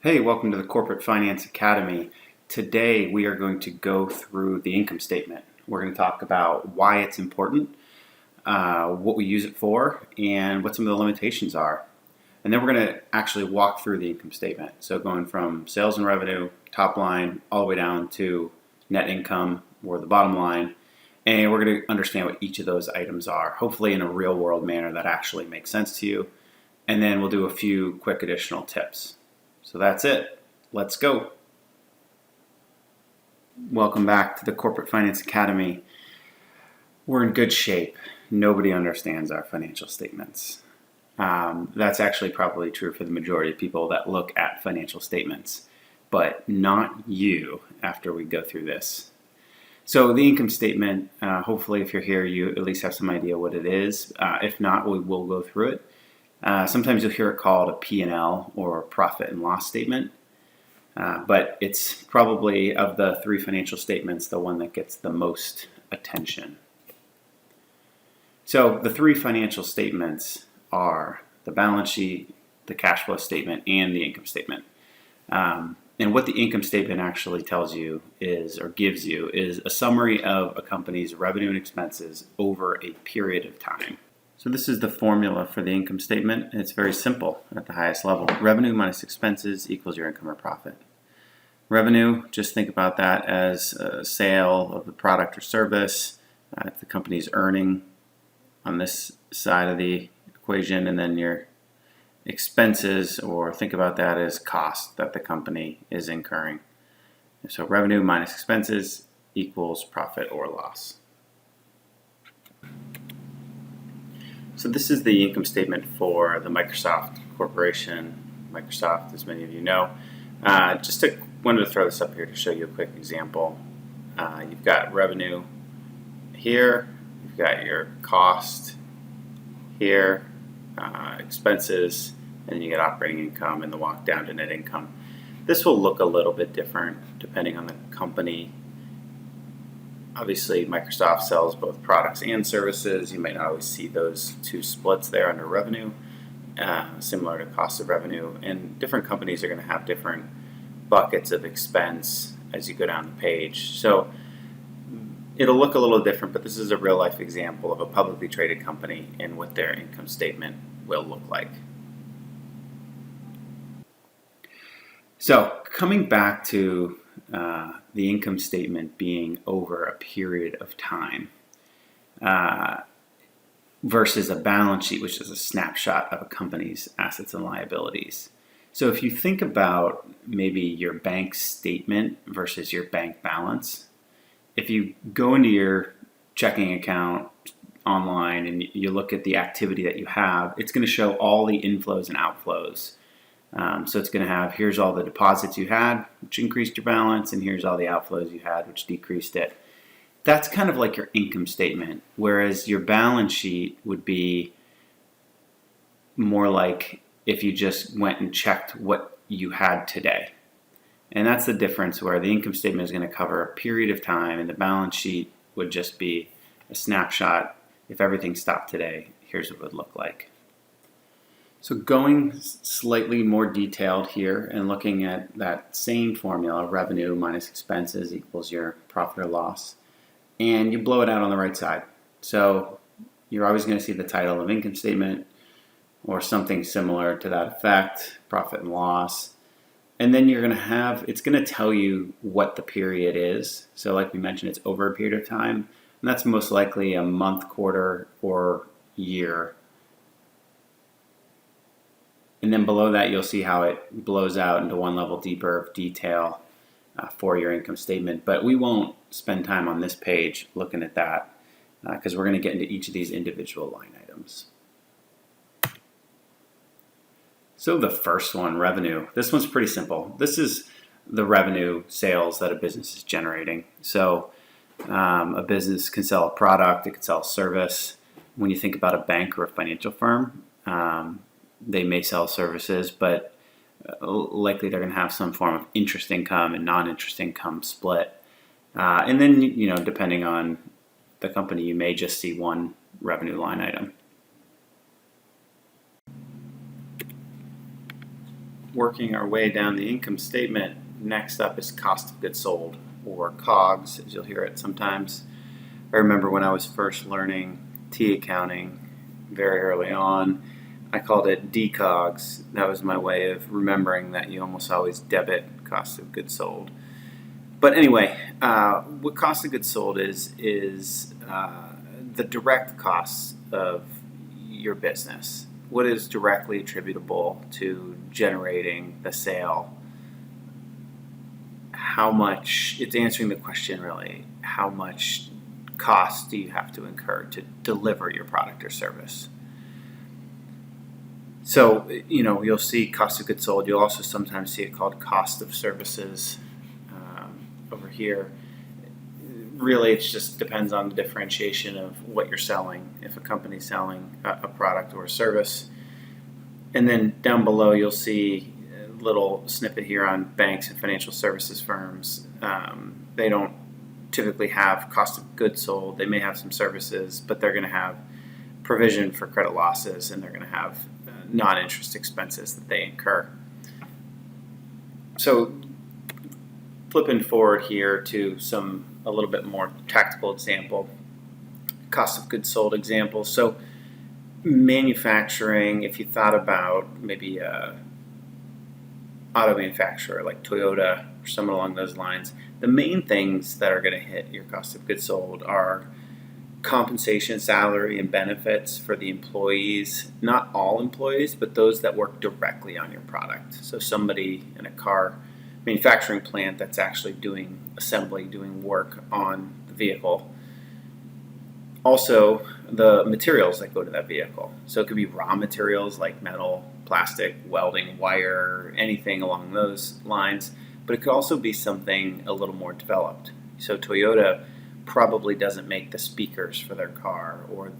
Hey, welcome to the Corporate Finance Academy. Today we are going to go through the income statement. We're going to talk about why it's important, what we use it for, and what some of the limitations are. And then we're going to actually walk through the income statement. So going from sales and revenue, top line, all the way down to net income or the bottom line. And we're going to understand what each of those items are, hopefully in a real world manner that actually makes sense to you. And then we'll do a few quick additional tips. So that's it. Let's go. Welcome back to the Corporate Finance Academy. We're in good shape. Nobody understands our financial statements. That's actually probably true for the majority of people that look at financial statements, but not you after we go through this. So the income statement, hopefully if you're here, you at least have some idea what it is. If not, we will go through it. Sometimes you'll hear it called a P&L or profit and loss statement, but it's probably of the three financial statements the one that gets the most attention. So the three financial statements are the balance sheet, the cash flow statement, and the income statement. And what the income statement actually tells you is, or gives you, is a summary of a company's revenue and expenses over a period of time. So this is the formula for the income statement. It's very simple at the highest level. Revenue minus expenses equals your income or profit. Revenue, just think about that as a sale of the product or service. If the company's earning on this side of the equation, and then your expenses, or think about that as cost that the company is incurring. So revenue minus expenses equals profit or loss. So this is the income statement for the Microsoft Corporation. Microsoft, as many of you know. Wanted to throw this up here to show you a quick example. You've got revenue here, you've got your cost here, expenses, and then you get operating income and the walk down to net income. This will look a little bit different depending on the company. Obviously, Microsoft sells both products and services. You might not always see those two splits there under revenue, similar to cost of revenue. And different companies are going to have different buckets of expense as you go down the page. So it'll look a little different, but this is a real life example of a publicly traded company and what their income statement will look like. So coming back to the income statement being over a period of time versus a balance sheet, which is a snapshot of a company's assets and liabilities. So if you think about maybe your bank statement versus your bank balance, if you go into your checking account online and you look at the activity that you have, it's going to show all the inflows and outflows. So it's going to have, here's all the deposits you had, which increased your balance, and here's all the outflows you had, which decreased it. That's kind of like your income statement, whereas your balance sheet would be more like if you just went and checked what you had today. And that's the difference, where the income statement is going to cover a period of time, and the balance sheet would just be a snapshot. If everything stopped today, here's what it would look like. So going slightly more detailed here and looking at that same formula, revenue minus expenses equals your profit or loss, and you blow it out on the right side. So you're always going to see the title of income statement or something similar to that effect, profit and loss. And then you're going to have, it's going to tell you what the period is. So like we mentioned, it's over a period of time, and that's most likely a month, quarter, or year. And then below that, you'll see how it blows out into one level deeper of detail for your income statement. But we won't spend time on this page looking at that because we're going to get into each of these individual line items. So the first one, revenue. This one's pretty simple. This is the revenue sales that a business is generating. So a business can sell a product, it can sell a service. When you think about a bank or a financial firm, they may sell services, but likely they're going to have some form of interest income and non-interest income split. And then, depending on the company, you may just see one revenue line item. working our way down the income statement, next up is cost of goods sold, or COGS, as you'll hear it sometimes. I remember when I was first learning T accounting very early on, I called it DCOGS. That was my way of remembering that you almost always debit cost of goods sold. But anyway, what cost of goods sold is the direct costs of your business. What is directly attributable to generating the sale? How much, it's answering the question really, how much cost do you have to incur to deliver your product or service? So, you'll see cost of goods sold. You'll also sometimes see it called cost of services over here. Really, it just depends on the differentiation of what you're selling. If a company's selling a product or a service. And then down below, you'll see a little snippet here on banks and financial services firms. They don't typically have cost of goods sold. They may have some services, but they're going to have provision for credit losses, and they're going to have non-interest expenses that they incur. So flipping forward here to a little bit more tactical example, cost of goods sold example. So manufacturing, if you thought about maybe a auto manufacturer like Toyota or someone along those lines, the main things that are going to hit your cost of goods sold are compensation, salary, and benefits for the employees. Not all employees, but those that work directly on your product. So somebody in a car manufacturing plant that's actually doing assembly, doing work on the vehicle. Also, the materials that go to that vehicle. So it could be raw materials like metal, plastic, welding, wire, anything along those lines. But it could also be something a little more developed. So Toyota probably doesn't make the speakers for their car or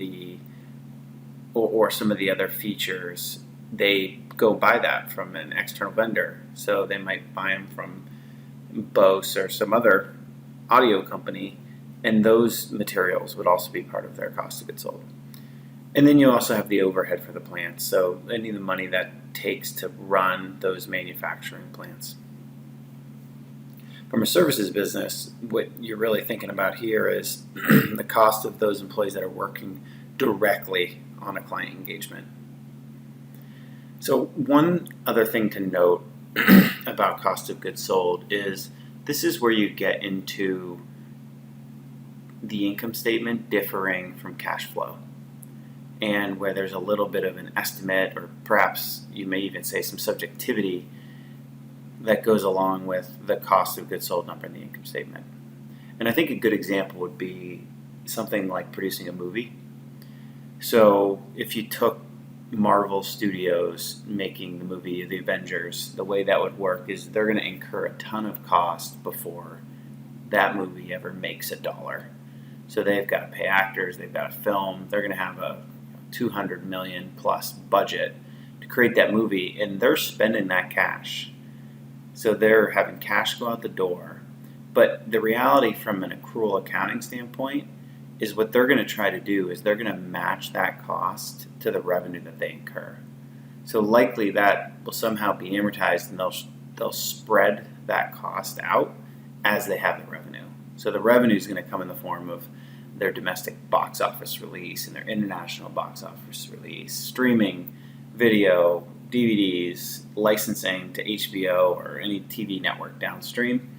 some of the other features. They go buy that from an external vendor. So they might buy them from Bose or some other audio company, and those materials would also be part of their cost of goods sold. And then you also have the overhead for the plants, so any of the money that takes to run those manufacturing plants. From a services business, what you're really thinking about here is the cost of those employees that are working directly on a client engagement. So one other thing to note about cost of goods sold is this is where you get into the income statement differing from cash flow, and where there's a little bit of an estimate, or perhaps you may even say some subjectivity that goes along with the cost of goods sold number in the income statement. And I think a good example would be something like producing a movie. So if you took Marvel Studios making the movie The Avengers, the way that would work is they're going to incur a ton of cost before that movie ever makes $1. So they've got to pay actors, they've got to film, they're going to have a $200 million plus budget to create that movie, and they're spending that cash. So they're having cash go out the door. But the reality from an accrual accounting standpoint is what they're going to try to do is they're going to match that cost to the revenue that they incur. So likely that will somehow be amortized, and they'll spread that cost out as they have the revenue. So the revenue is going to come in the form of their domestic box office release and their international box office release, streaming, video, DVDs, licensing to HBO or any TV network downstream.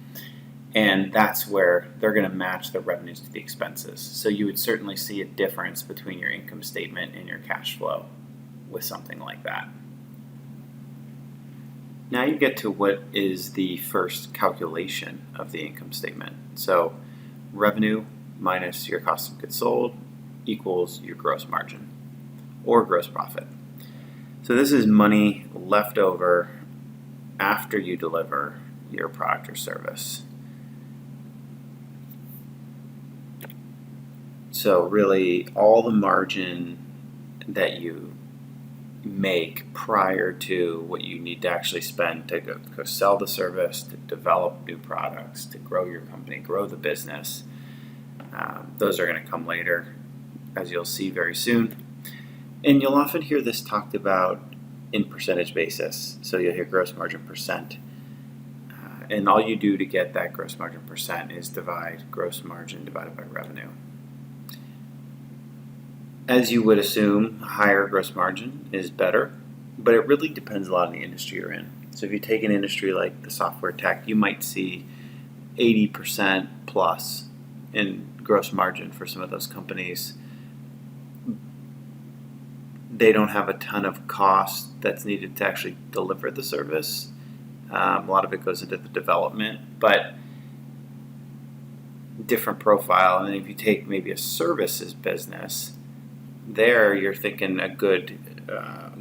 And that's where they're going to match the revenues to the expenses. So you would certainly see a difference between your income statement and your cash flow with something like that. Now you get to what is the first calculation of the income statement. So revenue minus your cost of goods sold equals your gross margin or gross profit. So this is money left over after you deliver your product or service. So really all the margin that you make prior to what you need to actually spend to go sell the service, to develop new products, to grow your company, grow the business. Those are going to come later, as you'll see very soon. And you'll often hear this talked about in percentage basis. So you'll hear gross margin percent. And all you do to get that gross margin percent is divide gross margin divided by revenue. As you would assume, higher gross margin is better, but it really depends a lot on the industry you're in. So if you take an industry like the software tech, you might see 80% plus in gross margin for some of those companies. They don't have a ton of cost that's needed to actually deliver the service. A lot of it goes into the development, but different profile. And then if you take maybe a services business, there you're thinking a good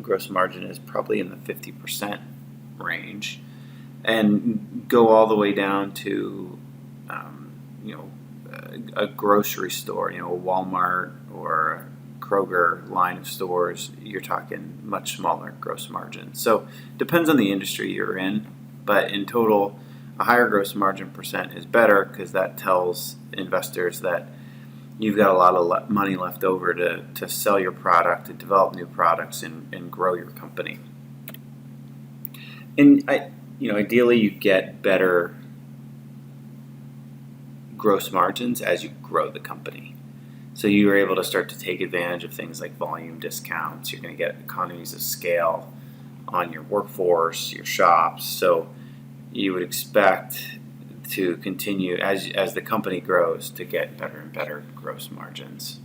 gross margin is probably in the 50% range, and go all the way down to a grocery store, a Walmart or Kroger line of stores. You're talking much smaller gross margin. So depends on the industry you're in, but in total, a higher gross margin percent is better because that tells investors that you've got a lot of money left over to sell your product, to develop new products, and grow your company. And ideally, you get better gross margins as you grow the company. So you are able to start to take advantage of things like volume discounts. You're going to get economies of scale on your workforce, your shops. So you would expect to continue, as the company grows, to get better and better gross margins.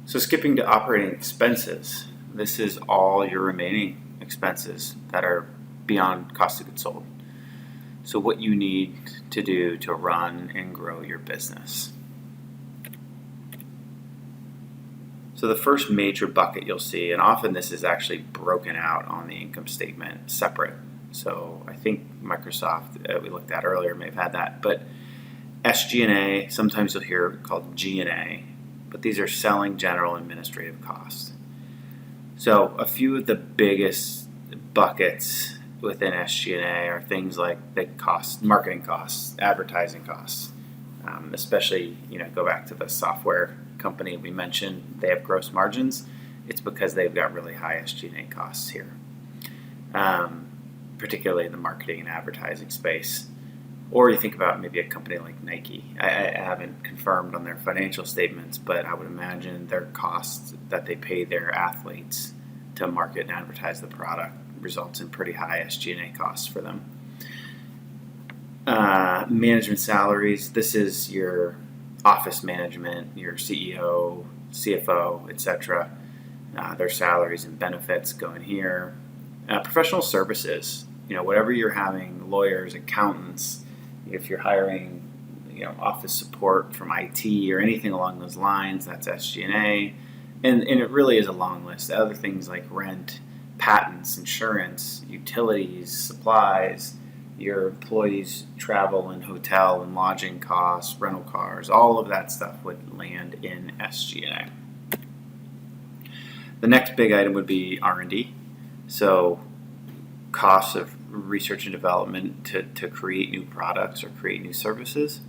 So skipping to operating expenses, this is all your remaining expenses that are beyond cost of goods sold. So what you need to do to run and grow your business. So the first major bucket you'll see, and often this is actually broken out on the income statement separate. So I think Microsoft, we looked at earlier, may have had that. But SG&A, sometimes you'll hear it called G&A, but these are selling, general, administrative costs. So a few of the biggest buckets within SG&A are things like the costs, marketing costs, advertising costs, especially, go back to the software company we mentioned, they have gross margins. It's because they've got really high SG&A costs here, particularly in the marketing and advertising space. Or you think about maybe a company like Nike. I haven't confirmed on their financial statements, but I would imagine their costs that they pay their athletes to market and advertise the product results in pretty high SG&A costs for them. Management salaries, this is your office management, your CEO, CFO, etc. Their salaries and benefits go in here. Professional services, whatever you're having, lawyers, accountants, if you're hiring, office support from IT or anything along those lines, that's SG&A. And it really is a long list. Other things like rent, patents, insurance, utilities, supplies, your employees' travel and hotel and lodging costs, rental cars, all of that stuff would land in SG&A. The next big item would be R&D. So costs of research and development to create new products or create new services.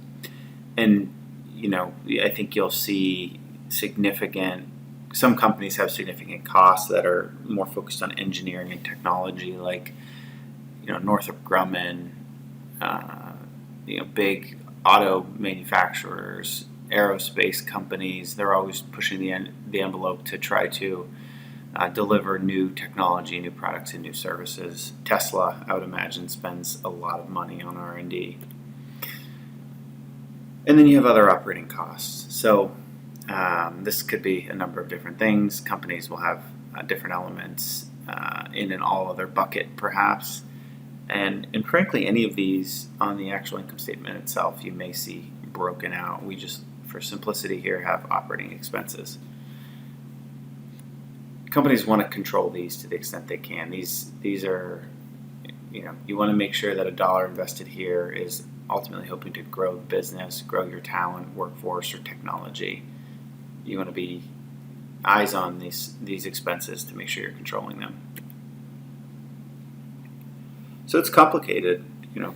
And, I think you'll see some companies have significant costs that are more focused on engineering and technology, like Northrop Grumman, big auto manufacturers, aerospace companies. They're always pushing the envelope to try to deliver new technology, new products, and new services. Tesla, I would imagine, spends a lot of money on R&D. And then you have other operating costs. So this could be a number of different things. Companies will have different elements in an all other bucket, perhaps. And frankly, any of these on the actual income statement itself, you may see broken out. We just, for simplicity here, have operating expenses. Companies want to control these to the extent they can. These are, you want to make sure that a dollar invested here is ultimately hoping to grow the business, grow your talent, workforce, or technology. You want to be eyes on these expenses to make sure you're controlling them. So it's complicated,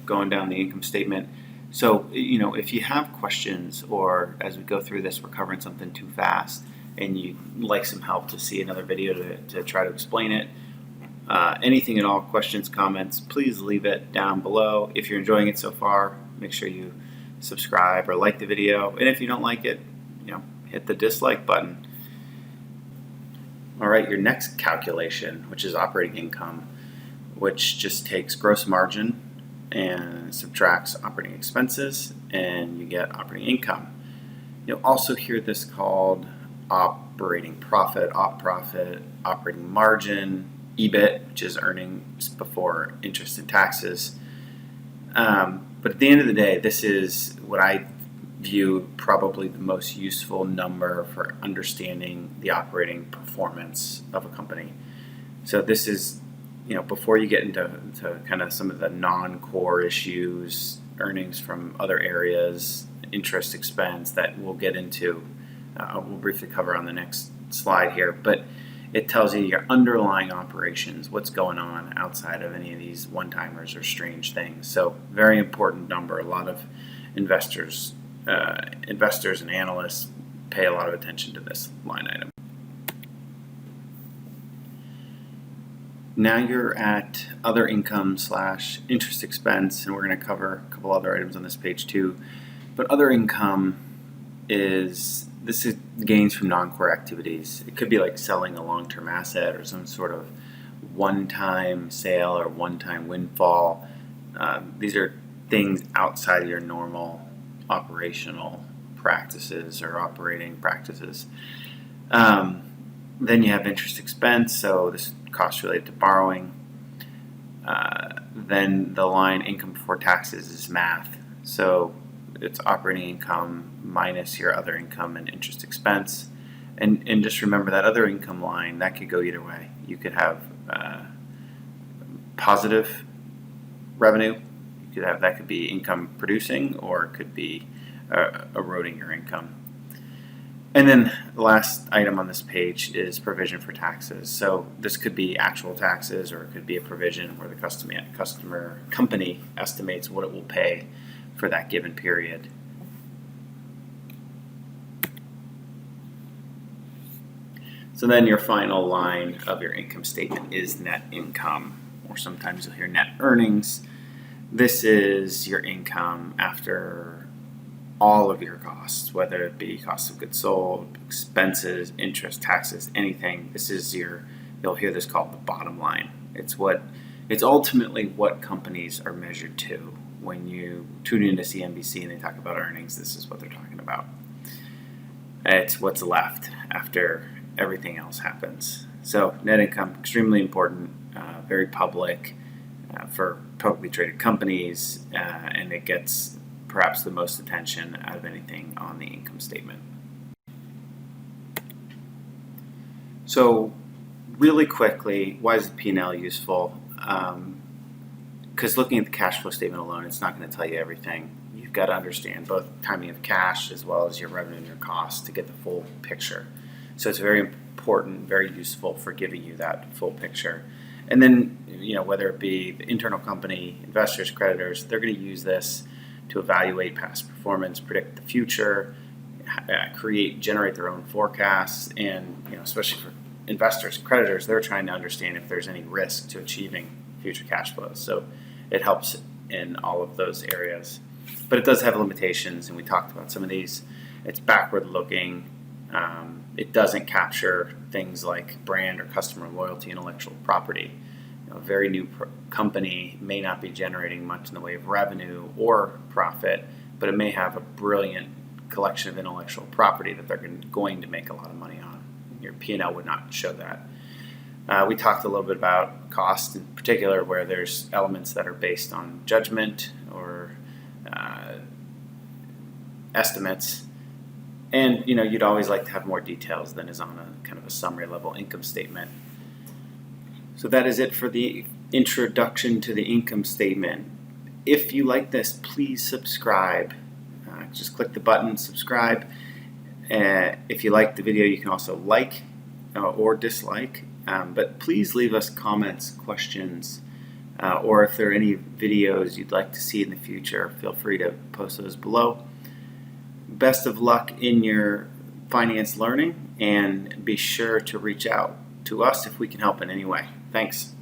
going down the income statement. So, if you have questions, or as we go through this, we're covering something too fast and you'd like some help to see another video to try to explain it, anything at all, questions, comments, please leave it down below. If you're enjoying it so far, make sure you subscribe or like the video. And if you don't like it, hit the dislike button. All right, your next calculation, which is operating income, which just takes gross margin and subtracts operating expenses, and you get operating income. You'll also hear this called operating profit, op profit, operating margin, EBIT, which is earnings before interest and taxes. But at the end of the day, this is what I view probably the most useful number for understanding the operating performance of a company. So this is, before you get into kind of some of the non-core issues, earnings from other areas, interest expense that we'll get into, we'll briefly cover on the next slide here, but it tells you your underlying operations, what's going on outside of any of these one-timers or strange things. So very important number. A lot of investors and analysts pay a lot of attention to this line item. Now you're at other income / interest expense, and we're going to cover a couple other items on this page too. But other income is gains from non-core activities. It could be like selling a long-term asset or some sort of one-time sale or one-time windfall. These are things outside of your normal operational practices or operating practices. Then you have interest expense, so this is costs related to borrowing. Then the line income before taxes is math. So it's operating income minus your other income and interest expense. And just remember that other income line, that could go either way. You could have positive revenue. That could be income producing, or it could be eroding your income. And then the last item on this page is provision for taxes. So this could be actual taxes, or it could be a provision where the company estimates what it will pay for that given period. So then your final line of your income statement is net income, or sometimes you'll hear net earnings. This is your income after all of your costs, whether it be cost of goods sold, expenses, interest, taxes, anything. You'll hear this called the bottom line. It's ultimately what companies are measured to. When you tune into CNBC and they talk about earnings, this is what they're talking about. It's what's left after everything else happens. So net income, extremely important, very public for publicly traded companies, and it gets perhaps the most attention out of anything on the income statement. So really quickly, why is the P&L useful? Because looking at the cash flow statement alone, it's not going to tell you everything. You've got to understand both timing of cash as well as your revenue and your costs to get the full picture. So it's very important, very useful for giving you that full picture. And then, whether it be the internal company, investors, creditors, they're going to use this to evaluate past performance, predict the future, generate their own forecasts, and especially for investors, creditors, they're trying to understand if there's any risk to achieving future cash flows. So it helps in all of those areas. But it does have limitations, and we talked about some of these. It's backward looking. It doesn't capture things like brand or customer loyalty, intellectual property. A very new company may not be generating much in the way of revenue or profit, but it may have a brilliant collection of intellectual property that they're going to make a lot of money on. Your P&L would not show that. We talked a little bit about cost in particular, where there's elements that are based on judgment or estimates. And you'd always like to have more details than is on a kind of a summary level income statement. So that is it for the introduction to the income statement. If you like this, please subscribe. Just click the button, subscribe. If you like the video, you can also like or dislike. But please leave us comments, questions, or if there are any videos you'd like to see in the future, feel free to post those below. Best of luck in your finance learning, and be sure to reach out to us if we can help in any way. Thanks.